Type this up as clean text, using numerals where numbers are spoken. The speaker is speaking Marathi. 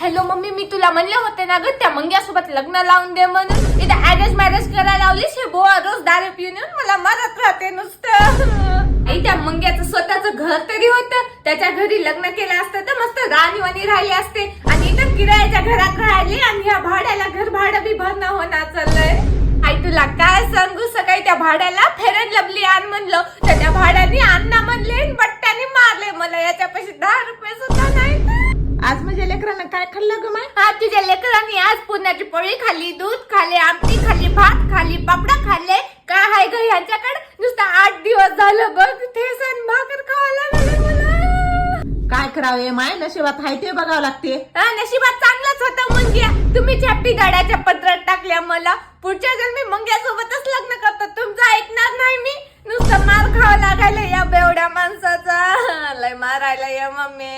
हॅलो मम्मी, मी तुला म्हणले होते ना ग त्या मंग्यासोबत लग्न लावून दे म्हणून. इथे अरेंज मॅरेज करायला लावलीस. हे बोआ रोज दारू पिऊन येऊन मला मारत राहते नुसतं. आई त्या मंग्याचं स्वतःचं घर तरी होतं. त्याच्या घरी लग्न केलं असतं तर मस्त राणीवाणी राहिली असते. आणि इथं किरायाच्या घरात राहिली आणि ह्या भाड्याला घर भाडं बी भरणं होणार चाललंय. आई तुला काय सांगू, सकाळी त्या भाड्याला फेअर अँड लवली आण म्हणलं तर त्या भाड्याने अण्णा म्हणले बट्ट्याने मारले मला. याच्यापाशी 10 रुपये सुद्धा नाही. आज माझ्या लेकरांना काय खाल्लं ग माय? हा तुझ्या लेकरांनी आज पुरणाची पोळी खाल्ली, दूध खाल्ले, आमटी खाल्ली, भात खाल्ली, पापडा खाल्ले. काय हाय ग ह्यांच्याकडे? नुसतं 8 दिवस झालं बघ ठेसन भाकर खायला लागले मला. काय करावे माय, नशिबात हाय ते बघावं लागते. नशिबात चांगलंच होतं मुंग्या. तुम्ही छापी गाड्याच्या पत्रात टाकल्या मला. पुढच्या जन्मी मंग्यासोबतच लग्न करतो. तुमचं ऐकणार नाही मी. नुसतं मार खावं लागायला या बेवड्या माणसाचा. लय मारायला या मम्मी.